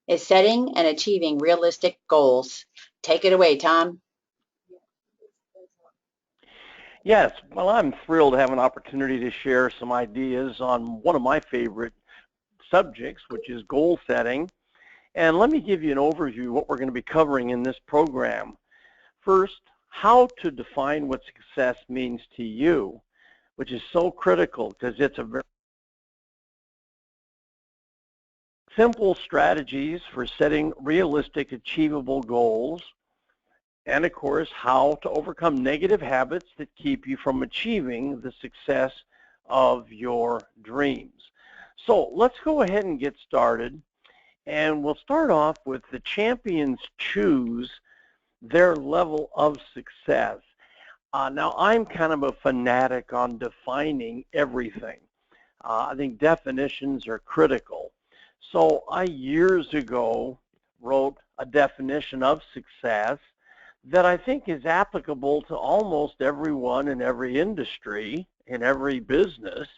is setting and achieving realistic goals. Take it away, Tom. Yes, well, I'm thrilled to have an opportunity to share some ideas on one of my favorite subjects, which is goal setting. And let me give you an overview of what we're going to be covering in this program. First, how to define what success means to you, which is so critical because it's a very simple strategies for setting realistic, achievable goals, and of course, how to overcome negative habits that keep you from achieving the success of your dreams. So let's go ahead and get started, and we'll start off with the champions choose their level of success. Now, I'm kind of a fanatic on defining everything. I think definitions are critical. So I years ago wrote a definition of success that I think is applicable to almost everyone in every industry, in every business,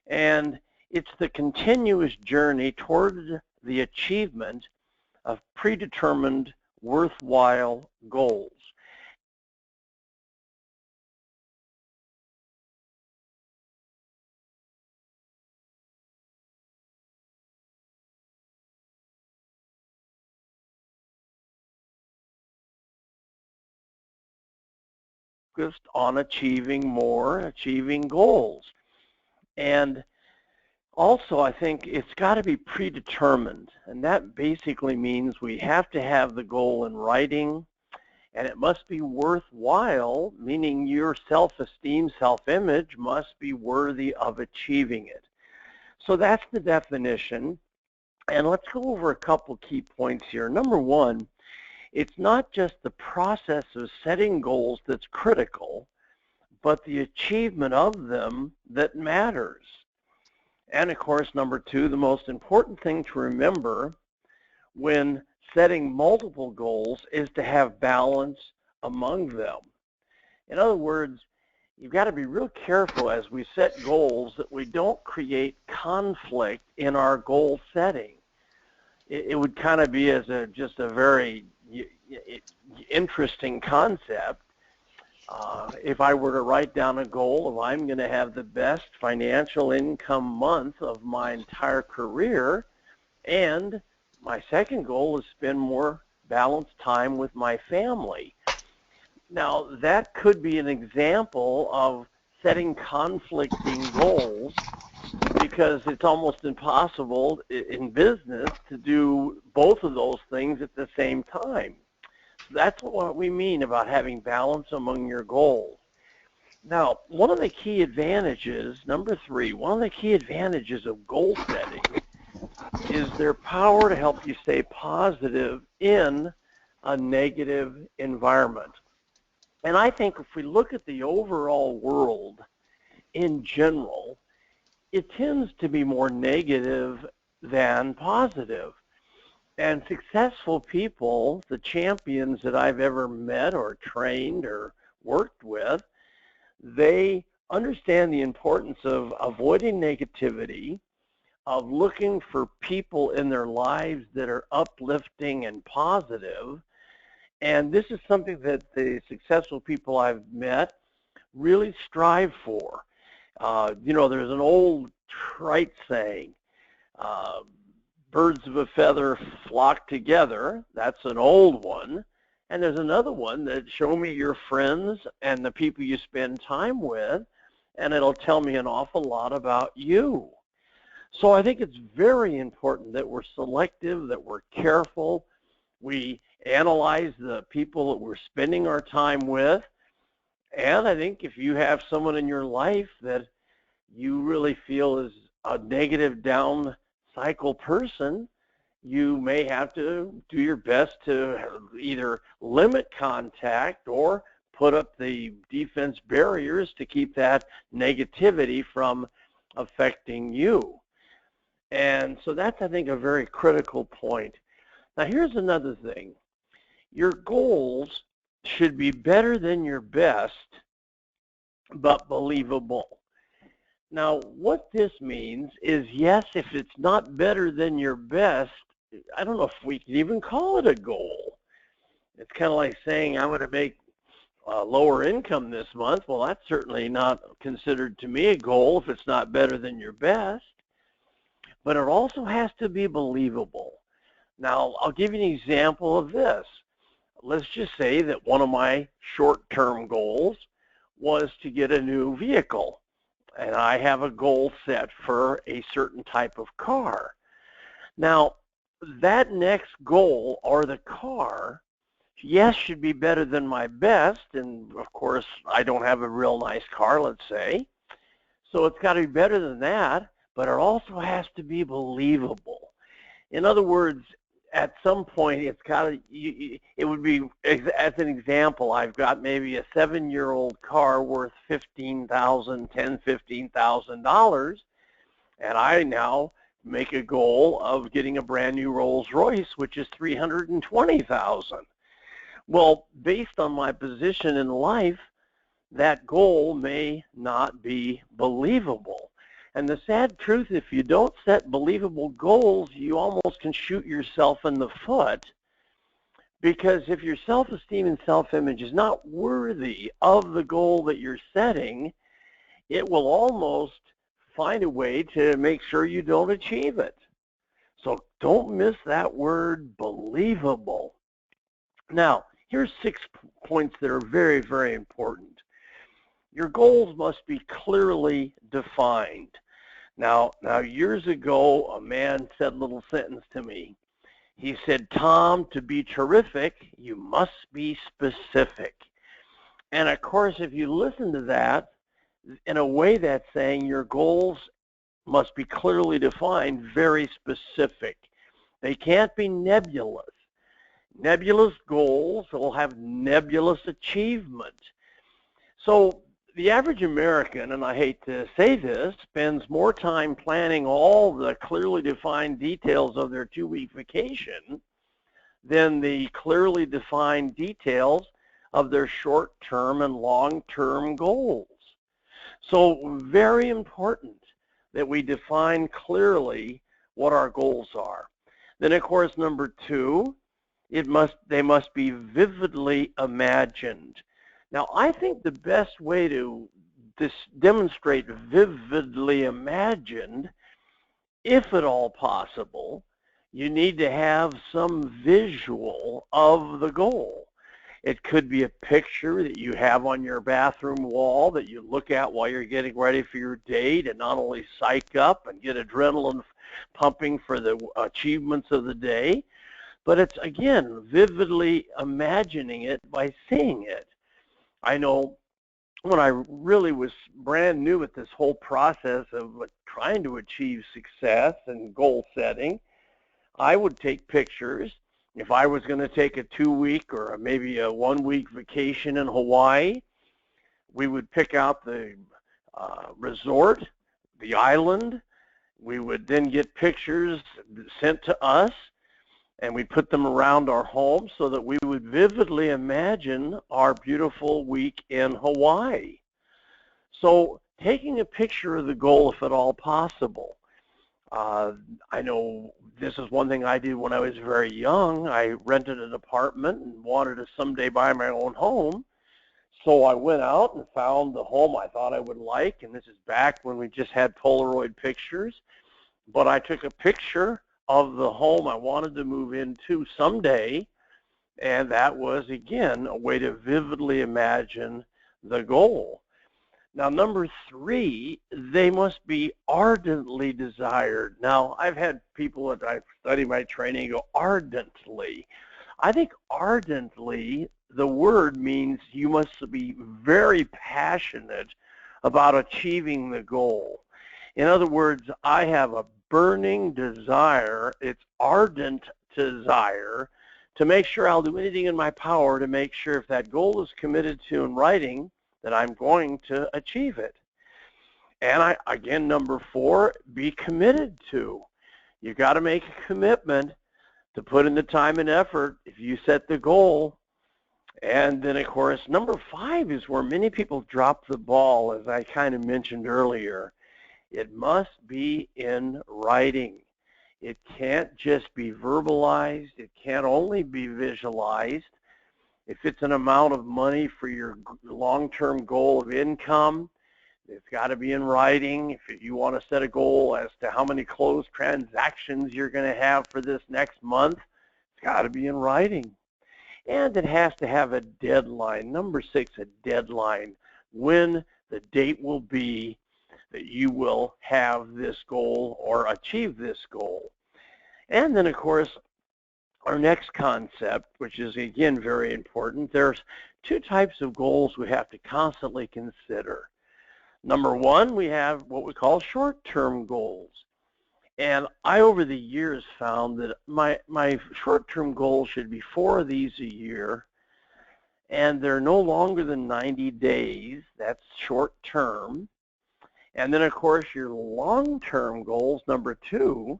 and it's the continuous journey toward the achievement of predetermined worthwhile goals. Focused on achieving more, achieving goals. And also, I think it's got to be predetermined, and that basically means we have to have the goal in writing, and it must be worthwhile, meaning your self-esteem, self-image must be worthy of achieving it. So that's the definition, and let's go over a couple key points here. Number one, it's not just the process of setting goals that's critical, but the achievement of them that matters. And of course, number two, the most important thing to remember when setting multiple goals is to have balance among them. In other words, you've got to be real careful as we set goals that we don't create conflict in our goal setting. It would kind of be as just a very interesting concept. If I were to write down a goal of I'm going to have the best financial income month of my entire career, and my second goal is spend more balanced time with my family. Now, that could be an example of setting conflicting goals because it's almost impossible in business to do both of those things at the same time. So that's what we mean about having balance among your goals. Now, one of the key advantages, number three, one of the key advantages of goal setting is their power to help you stay positive in a negative environment. And I think if we look at the overall world in general, it tends to be more negative than positive. And successful people, the champions that I've ever met or trained or worked with, they understand the importance of avoiding negativity, of looking for people in their lives that are uplifting and positive. And this is something that the successful people I've met really strive for. There's an old trite saying, birds of a feather flock together. That's an old one. And there's another one that show me your friends and the people you spend time with, and it'll tell me an awful lot about you. So I think it's very important that we're selective, that we're careful. We analyze the people that we're spending our time with. And I think if you have someone in your life that you really feel is a negative down cycle person, you may have to do your best to either limit contact or put up the defense barriers to keep that negativity from affecting you. And so that's, I think, a very critical point. Now, here's another thing. Your goals should be better than your best, but believable. Now, what this means is, yes, if it's not better than your best, I don't know if we can even call it a goal. It's kind of like saying I'm going to make lower income this month. Well, that's certainly not considered to me a goal if it's not better than your best. But it also has to be believable. Now, I'll give you an example of this. Let's just say that one of my short-term goals was to get a new vehicle, and I have a goal set for a certain type of car. Now, that next goal, or the car, yes, should be better than my best, and of course, I don't have a real nice car, let's say, so it's got to be better than that, but it also has to be believable. In other words, at some point, it's got to, it would be, as an example, I've got maybe a 7-year-old car worth $15,000, and I now make a goal of getting a brand new Rolls Royce, which is $320,000. Well, based on my position in life, that goal may not be believable. And the sad truth, if you don't set believable goals, you almost can shoot yourself in the foot, because if your self-esteem and self-image is not worthy of the goal that you're setting, it will almost find a way to make sure you don't achieve it. So don't miss that word, believable. Now, here's 6 points that are very, very important. Your goals must be clearly defined. Now, years ago, a man said a little sentence to me. He said, Tom, to be terrific, you must be specific. And of course, if you listen to that, in a way that's saying your goals must be clearly defined, very specific. They can't be nebulous. Nebulous goals will have nebulous achievement. So the average American, and I hate to say this, spends more time planning all the clearly defined details of their 2-week vacation than the clearly defined details of their short-term and long-term goals. So very important that we define clearly what our goals are. Then, of course, number 2, they must be vividly imagined. Now, I think the best way to demonstrate vividly imagined, if at all possible, you need to have some visual of the goal. It could be a picture that you have on your bathroom wall that you look at while you're getting ready for your day to not only psych up and get adrenaline pumping for the achievements of the day, but it's, again, vividly imagining it by seeing it. I know when I really was brand new at this whole process of trying to achieve success and goal setting, I would take pictures. If I was going to take a 2-week or maybe a 1-week vacation in Hawaii, we would pick out the resort, the island. We would then get pictures sent to us, and we put them around our home so that we would vividly imagine our beautiful week in Hawaii. So taking a picture of the goal, if at all possible. I know this is one thing I did when I was very young. I rented an apartment and wanted to someday buy my own home. So I went out and found the home I thought I would like, and this is back when we just had Polaroid pictures. But I took a picture of the home I wanted to move into someday, and that was, again, a way to vividly imagine the goal. Now, number 3, they must be ardently desired. Now, I've had people that I've studied my training go, ardently. I think ardently, the word means you must be very passionate about achieving the goal. In other words, I have a burning desire, it's ardent desire, to make sure I'll do anything in my power to make sure if that goal is committed to in writing, that I'm going to achieve it. And again, number 4, be committed to. You got to make a commitment to put in the time and effort if you set the goal. And then, of course, number 5 is where many people drop the ball, as I kind of mentioned earlier. It must be in writing. It can't just be verbalized. It can't only be visualized. If it's an amount of money for your long-term goal of income, it's got to be in writing. If you want to set a goal as to how many closed transactions you're going to have for this next month, it's got to be in writing. And it has to have a deadline. Number 6, a deadline. When the date will be that you will have this goal or achieve this goal. And then, of course, our next concept, which is, again, very important, there's 2 types of goals we have to constantly consider. Number 1, we have what we call short-term goals. And I, over the years, found that my short-term goals should be 4 of these a year, and they're no longer than 90 days. That's short-term. And then, of course, your long-term goals, number 2,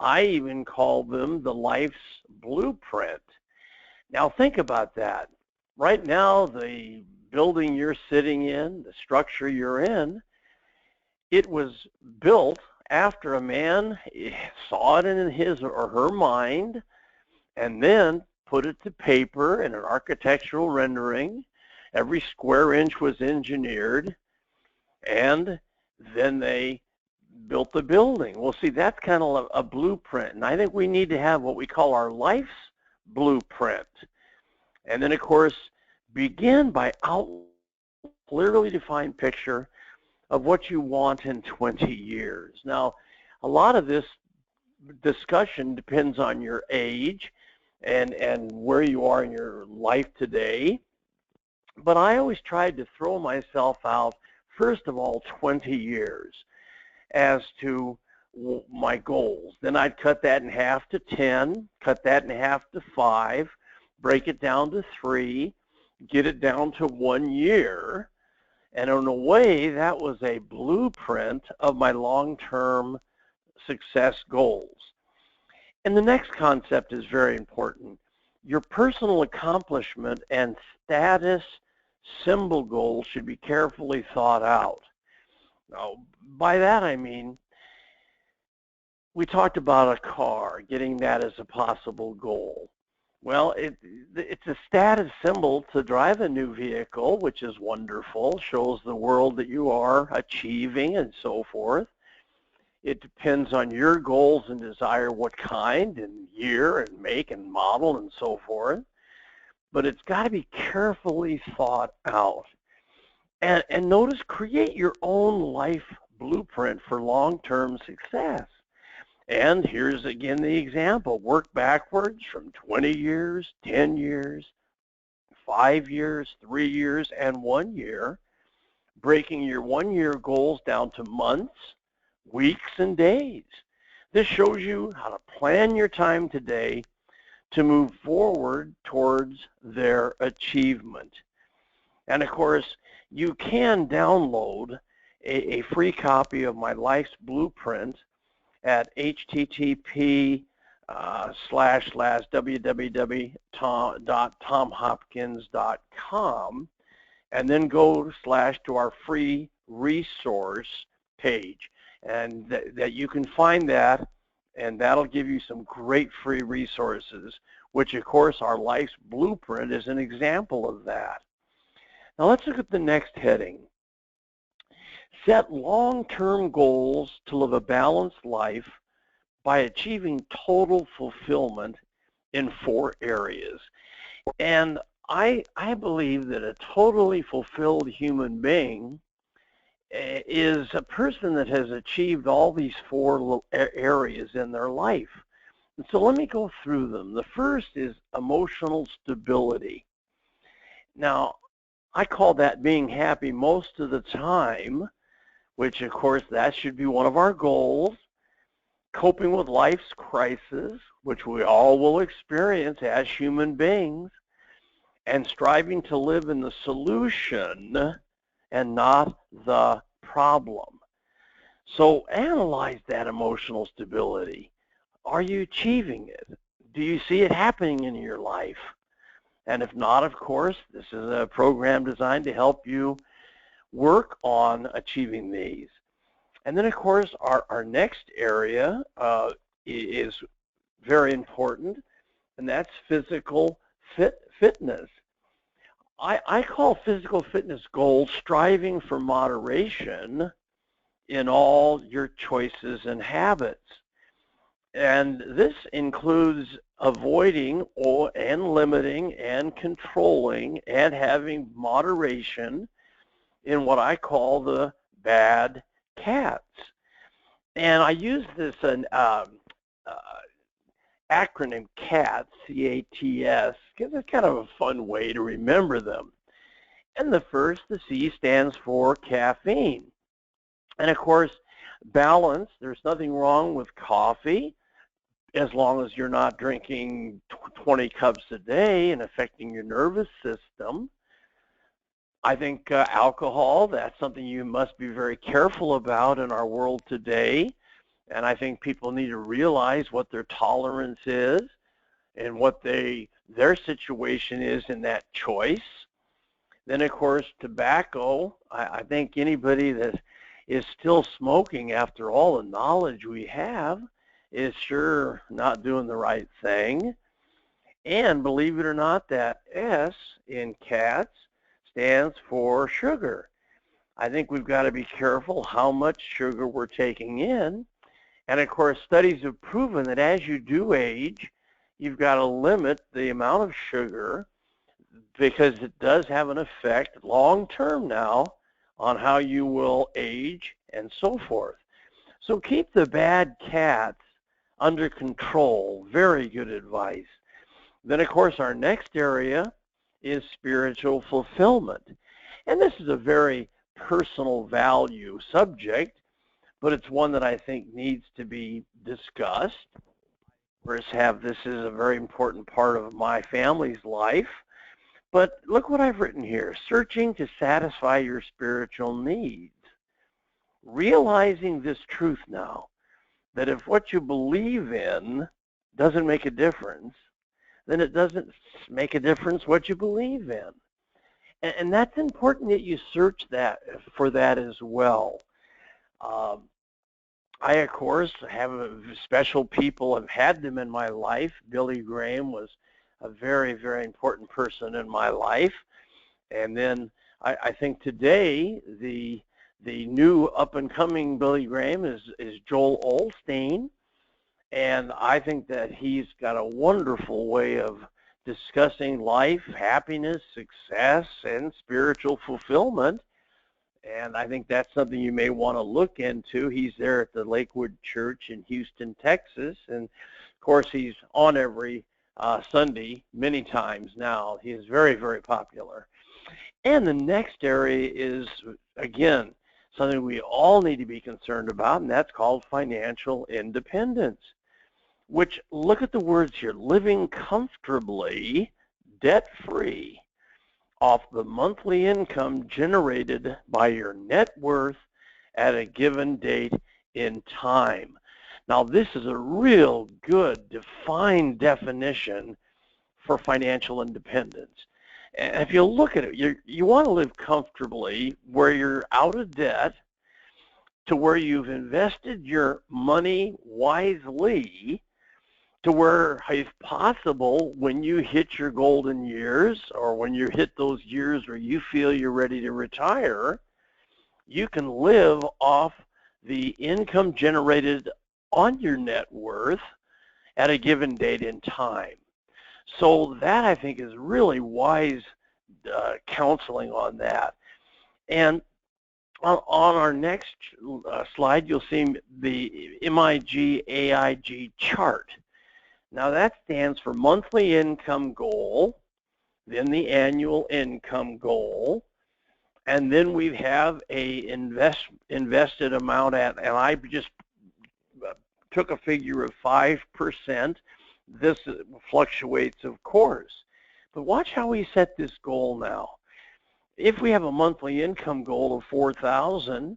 I even call them the life's blueprint. Now, think about that. Right now, the building you're sitting in, the structure you're in, it was built after a man saw it in his or her mind and then put it to paper in an architectural rendering. Every square inch was engineered, and then they built the building. Well, see, that's kind of a blueprint, and I think we need to have what we call our life's blueprint. And then, of course, begin by clearly defined picture of what you want in 20 years. Now, a lot of this discussion depends on your age and where you are in your life today, but I always tried to throw myself out, first of all, 20 years as to my goals. Then I'd cut that in half to 10, cut that in half to 5, break it down to 3, get it down to 1 year, and in a way, that was a blueprint of my long-term success goals. And the next concept is very important. Your personal accomplishment and status symbol goals should be carefully thought out. Now, by that I mean, we talked about a car, getting that as a possible goal. Well, it's a status symbol to drive a new vehicle, which is wonderful, shows the world that you are achieving and so forth. It depends on your goals and desire, what kind and year and make and model and so forth. But it's got to be carefully thought out. And notice, create your own life blueprint for long-term success. And here's again the example. Work backwards from 20 years, 10 years, 5 years, 3 years, and 1 year, breaking your 1-year goals down to months, weeks, and days. This shows you how to plan your time today to move forward towards their achievement. And of course, you can download a free copy of my life's blueprint at http://www.tomhopkins.com, and then go to our free resource page, and that you can find that, and that'll give you some great free resources, which of course our life's blueprint is an example of that. Now let's look at the next heading. Set long-term goals to live a balanced life by achieving total fulfillment in 4 areas. And I believe that a totally fulfilled human being is a person that has achieved all these 4 areas in their life. And so let me go through them. The first is emotional stability. Now, I call that being happy most of the time, which of course that should be one of our goals. Coping with life's crisis, which we all will experience as human beings, and striving to live in the solution and not the problem. So analyze that emotional stability. Are you achieving it? Do you see it happening in your life? And if not, of course, this is a program designed to help you work on achieving these. And then, of course, our next area is very important, and that's physical fitness. I call physical fitness goals striving for moderation in all your choices and habits. And this includes avoiding and limiting and controlling and having moderation in what I call the bad cats. And I use this acronym CATS, C-A-T-S, because it's kind of a fun way to remember them. And the first, the C, stands for caffeine. And of course, balance. There's nothing wrong with coffee as long as you're not drinking 20 cups a day and affecting your nervous system. I think alcohol, that's something you must be very careful about in our world today. And I think people need to realize what their tolerance is and what their situation is in that choice. Then, of course, tobacco. I think anybody that is still smoking after all the knowledge we have is sure not doing the right thing. And believe it or not, that S in CATS stands for sugar. I think we've got to be careful how much sugar we're taking in. And of course, studies have proven that as you do age, you've got to limit the amount of sugar because it does have an effect long-term now on how you will age and so forth. So keep the bad cats under control. Very good advice. Then, of course, our next area is spiritual fulfillment. And this is a very personal value subject, but it's one that I think needs to be discussed. This is a very important part of my family's life. But look what I've written here, searching to satisfy your spiritual needs. Realizing this truth now, that if what you believe in doesn't make a difference, then it doesn't make a difference what you believe in. And that's important that you search for that as well. I, of course, have special people. I've had them in my life. Billy Graham was a very, very important person in my life. And then I think today the new up-and-coming Billy Graham is Joel Osteen. And I think that he's got a wonderful way of discussing life, happiness, success, and spiritual fulfillment. And I think that's something you may want to look into. He's there at the Lakewood Church in Houston, Texas. And, of course, he's on every Sunday many times now. He is very, very popular. And the next area is, again, something we all need to be concerned about, and that's called financial independence, which, look at the words here, living comfortably, debt-free, off the monthly income generated by your net worth at a given date in time. Now, this is a real good defined definition for financial independence. And if you look at it, you want to live comfortably where you're out of debt, to where you've invested your money wisely, to where, if possible, when you hit your golden years or when you hit those years where you feel you're ready to retire, you can live off the income generated on your net worth at a given date in time. So that, I think, is really wise counseling on that. And on our next slide, you'll see the MIG-AIG chart. Now that stands for monthly income goal, then the annual income goal, and then we have a invested amount and I just took a figure of 5%. This fluctuates, of course. But watch how we set this goal now. If we have a monthly income goal of $4,000,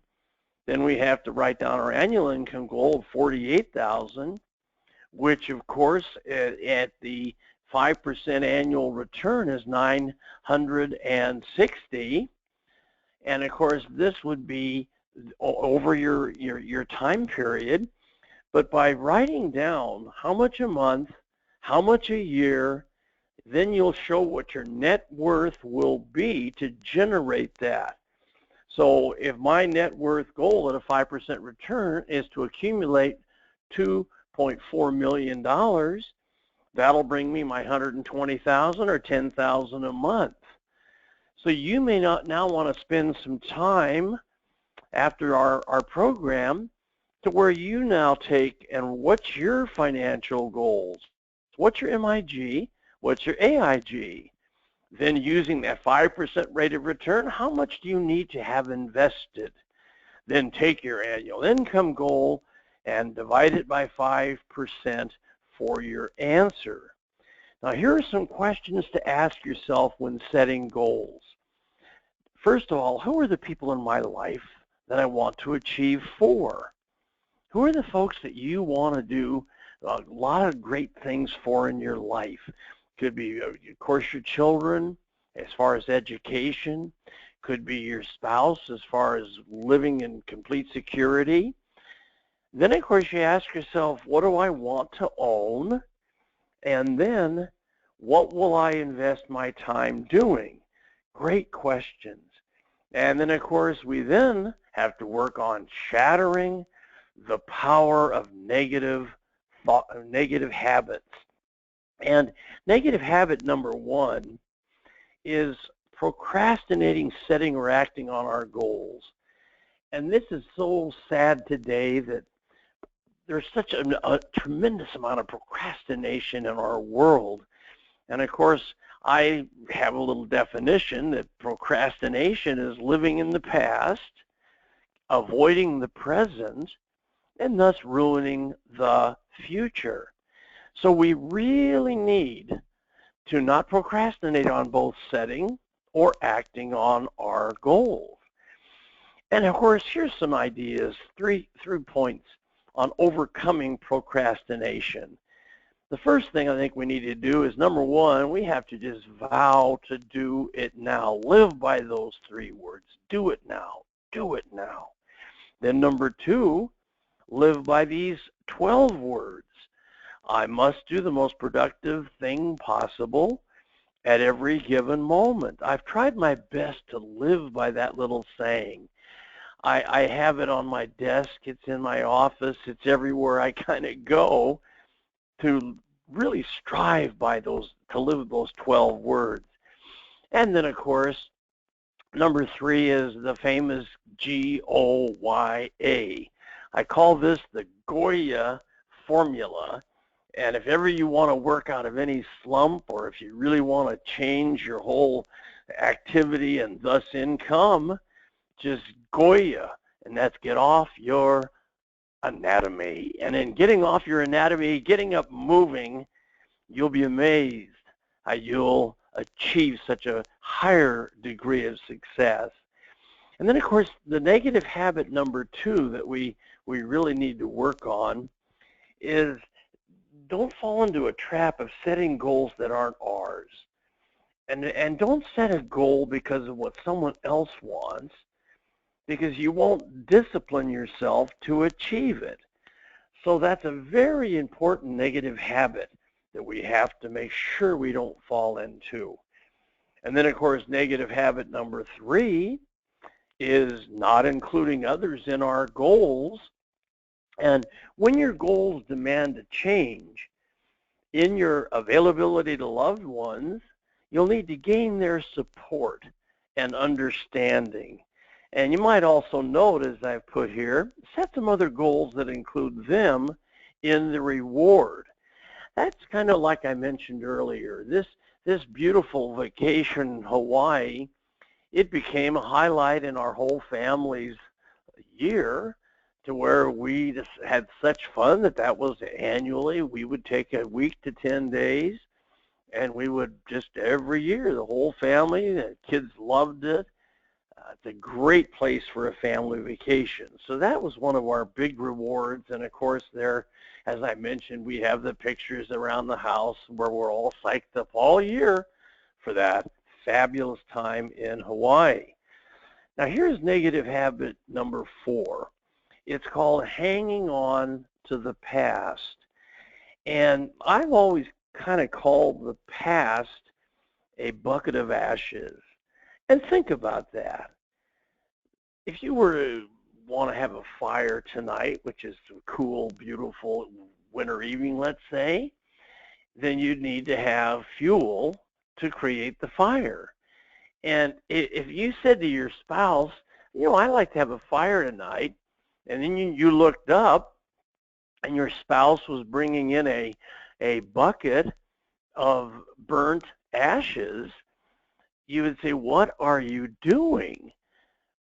then we have to write down our annual income goal of $48,000. Which, of course, at the 5% annual return is $960. And, of course, this would be over your time period. But by writing down how much a month, how much a year, then you'll show what your net worth will be to generate that. So if my net worth goal at a 5% return is to accumulate $2.4 million, that'll bring me my $120,000 or $10,000 a month. So you may not now want to spend some time after our program to where you now take and what's your financial goals? What's your MIG? What's your AIG? Then using that 5% rate of return, how much do you need to have invested? Then take your annual income goal and divide it by 5% for your answer. Now here are some questions to ask yourself when setting goals. First of all, who are the people in my life that I want to achieve for? Who are the folks that you want to do a lot of great things for in your life? Could be, of course, your children as far as education. Could be your spouse as far as living in complete security. Then, of course, you ask yourself, what do I want to own? And then, what will I invest my time doing? Great questions. And then, of course, we then have to work on shattering the power of negative habits. And negative habit number one is procrastinating setting or acting on our goals. And this is so sad today that there's such a tremendous amount of procrastination in our world. And of course, I have a little definition that procrastination is living in the past, avoiding the present, and thus ruining the future. So we really need to not procrastinate on both setting or acting on our goals. And of course, here's some ideas, three points on overcoming procrastination. The first thing I think we need to do is, number one, we have to just vow to do it now. Live by those 3 words. Do it now. Do it now. Then number two, live by these 12 words. I must do the most productive thing possible at every given moment. I've tried my best to live by that little saying. I have it on my desk. It's in my office. It's everywhere I kind of go to really strive by those, to live those 12 words. And then, of course, number 3 is the famous GOYA. I call this the Goya formula. And if ever you want to work out of any slump, or if you really want to change your whole activity and thus income, just Goya, and that's get off your anatomy. And in getting off your anatomy, getting up moving, you'll be amazed how you'll achieve such a higher degree of success. And then, of course, the negative habit number 2 that we really need to work on is don't fall into a trap of setting goals that aren't ours. And don't set a goal because of what someone else wants, because you won't discipline yourself to achieve it. So that's a very important negative habit that we have to make sure we don't fall into. And then, of course, negative habit number 3 is not including others in our goals. And when your goals demand a change in your availability to loved ones, you'll need to gain their support and understanding. And you might also note, as I've put here, set some other goals that include them in the reward. That's kind of like I mentioned earlier. This beautiful vacation in Hawaii, it became a highlight in our whole family's year, to where we just had such fun that was annually. We would take a week to 10 days, and we would just every year, the whole family, the kids loved it. It's a great place for a family vacation. So that was one of our big rewards. And of course, there, as I mentioned, we have the pictures around the house where we're all psyched up all year for that fabulous time in Hawaii. Now here's negative habit number 4. It's called hanging on to the past. And I've always kind of called the past a bucket of ashes. And think about that. If you were to want to have a fire tonight, which is a cool, beautiful winter evening, let's say, then you'd need to have fuel to create the fire. And if you said to your spouse, I like to have a fire tonight, and then you looked up and your spouse was bringing in a bucket of burnt ashes, you would say, what are you doing?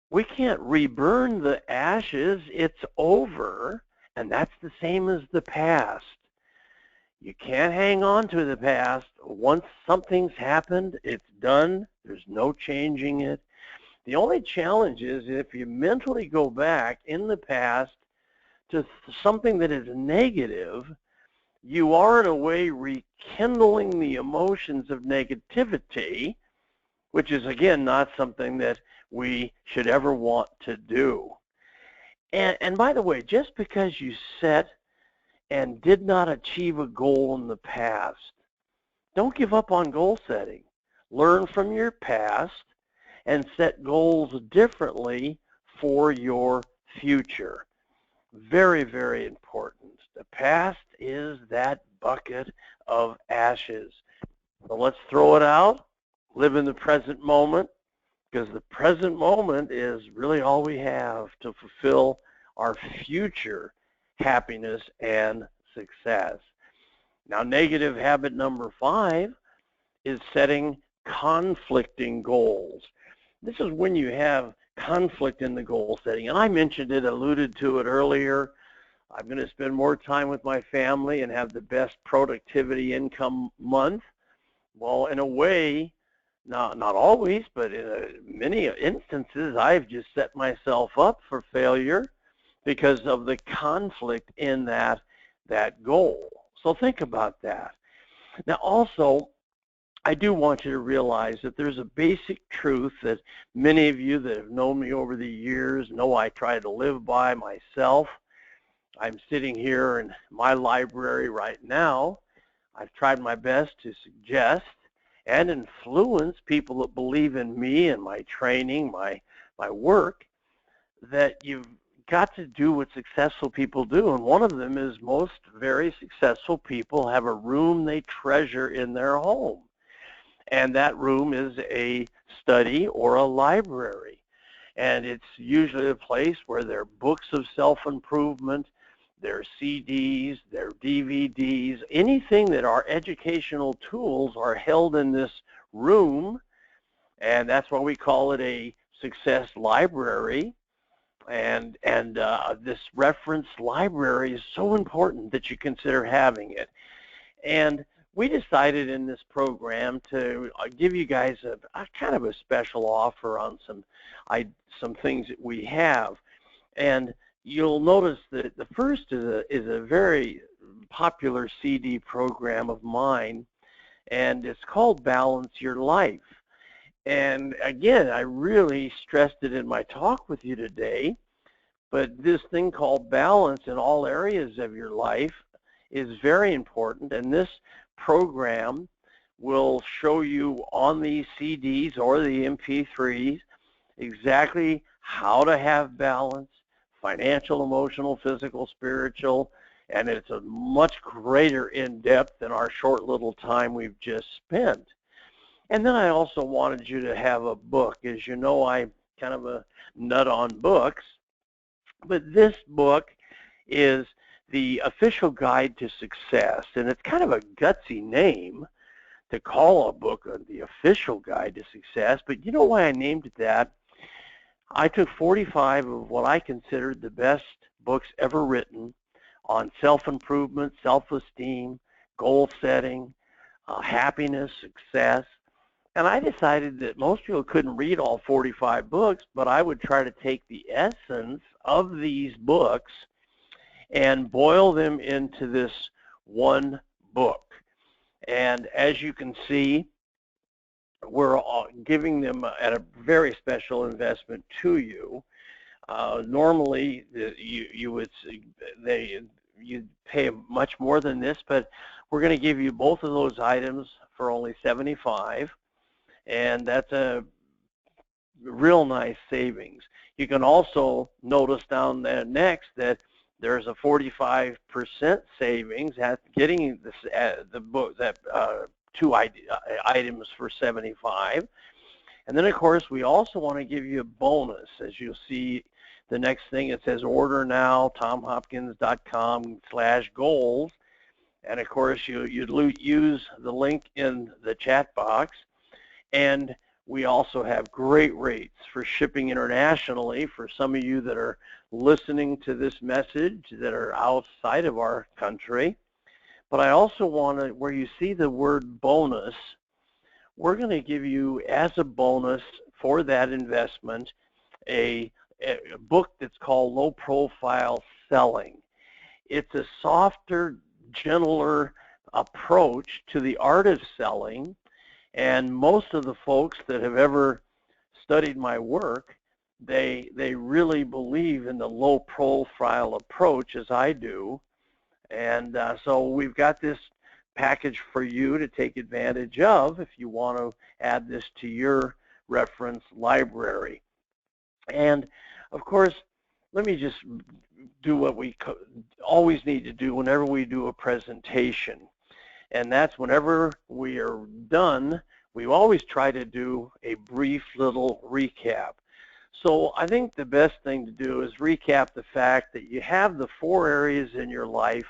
We can't reburn the ashes. It's over. And that's the same as the past. You can't hang on to the past. Once something's happened, it's done. There's no changing it. The only challenge is if you mentally go back in the past to something that is negative, you are in a way rekindling the emotions of negativity, which is, again, not something that we should ever want to do. And by the way, just because you set and did not achieve a goal in the past, don't give up on goal setting. Learn from your past and set goals differently for your future. Very, very important. The past is that bucket of ashes. So let's throw it out, live in the present moment, because the present moment is really all we have to fulfill our future happiness and success. Now, negative habit number 5 is setting conflicting goals. This is when you have conflict in the goal setting, and I mentioned it, alluded to it earlier. I'm going to spend more time with my family and have the best productivity income month. Well, in a way, not always, but in many instances, I've just set myself up for failure because of the conflict in that goal. So think about that. Now, also, I do want you to realize that there's a basic truth that many of you that have known me over the years know I try to live by myself. I'm sitting here in my library right now. I've tried my best to suggest and influence people that believe in me and my training, my work, that you've got to do what successful people do. And one of them is most very successful people have a room they treasure in their home. And that room is a study or a library. And it's usually a place where there are books of self-improvement, there are CDs, there are DVDs, anything that are educational tools are held in this room, and that's why we call it a success library. And this reference library is so important that you consider having it. And we decided in this program to give you guys a kind of a special offer on some things that we have. And you'll notice that the first is a very popular CD program of mine, and it's called Balance Your Life. And again, I really stressed it in my talk with you today, but this thing called balance in all areas of your life is very important, and this program will show you on these CDs or the MP3s exactly how to have balance, financial, emotional, physical, spiritual, and it's a much greater in-depth than our short little time we've just spent. And then I also wanted you to have a book. As you know, I'm kind of a nut on books, but this book is the official guide to success, and it's kind of a gutsy name to call a book the official guide to success, but you know why I named it that? I took 45 of what I considered the best books ever written on self-improvement, self-esteem, goal setting, happiness, success, and I decided that most people couldn't read all 45 books, but I would try to take the essence of these books and boil them into this one book. And as you can see, we're giving them at a very special investment to you. Normally, you you'd pay much more than this, but we're going to give you both of those items for only $75, and that's a real nice savings. You can also notice down there next that there's a 45% savings at getting this, the book, that two items for $75. And then, of course, we also want to give you a bonus. As you'll see, the next thing, it says order now, tomhopkins.com/goals. And, of course, you'd use the link in the chat box. And we also have great rates for shipping internationally for some of you that are listening to this message that are outside of our country. But I also want to, where you see the word bonus, we're going to give you as a bonus for that investment a book that's called Low Profile Selling. It's a softer, gentler approach to the art of selling, and most of the folks that have ever studied my work, they really believe in the low profile approach as I do. And so we've got this package for you to take advantage of if you want to add this to your reference library. And of course, let me just do what we always need to do whenever we do a presentation. And that's whenever we are done, we always try to do a brief little recap. So I think the best thing to do is recap the fact that you have the 4 areas in your life.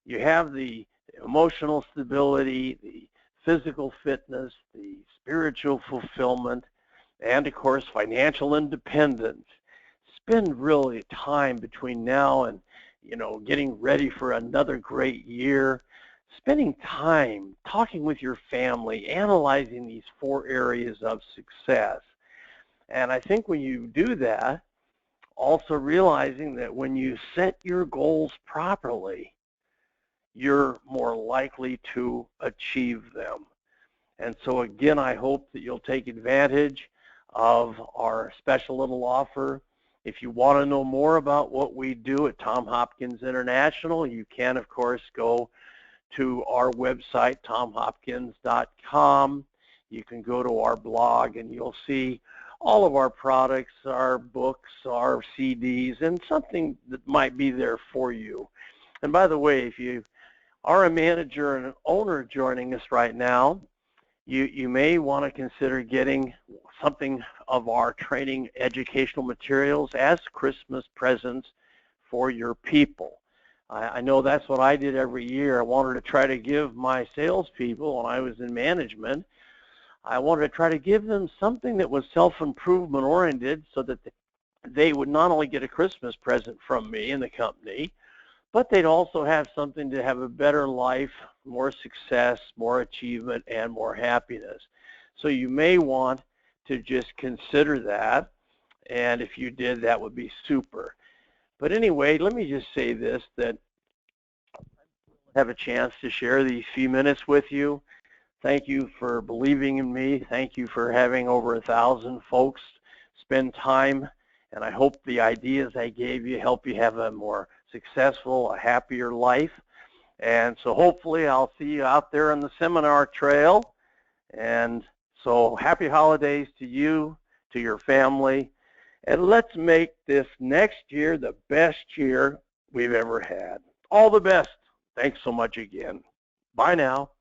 You have the emotional stability, the physical fitness, the spiritual fulfillment, and of course financial independence. Spend really time between now and getting ready for another great year, spending time talking with your family, analyzing these 4 areas of success. And I think when you do that, also realizing that when you set your goals properly, you're more likely to achieve them. And so again, I hope that you'll take advantage of our special little offer. If you want to know more about what we do at Tom Hopkins International, you can, of course, go to our website, tomhopkins.com. You can go to our blog, and you'll see all of our products, our books, our CDs, and something that might be there for you. And by the way, if you are a manager and an owner joining us right now, you may want to consider getting something of our training educational materials as Christmas presents for your people. I know that's what I did every year. I wanted to try to give my salespeople, when I was in management, I wanted to try to give them something that was self-improvement oriented so that they would not only get a Christmas present from me and the company, but they'd also have something to have a better life, more success, more achievement, and more happiness. So you may want to just consider that, and if you did, that would be super. But anyway, let me just say this, that I have a chance to share these few minutes with you. Thank you for believing in me. Thank you for having over 1,000 folks spend time, and I hope the ideas I gave you help you have a more successful, a happier life. And so hopefully I'll see you out there on the seminar trail. And so happy holidays to you, to your family, and let's make this next year the best year we've ever had. All the best. Thanks so much again. Bye now.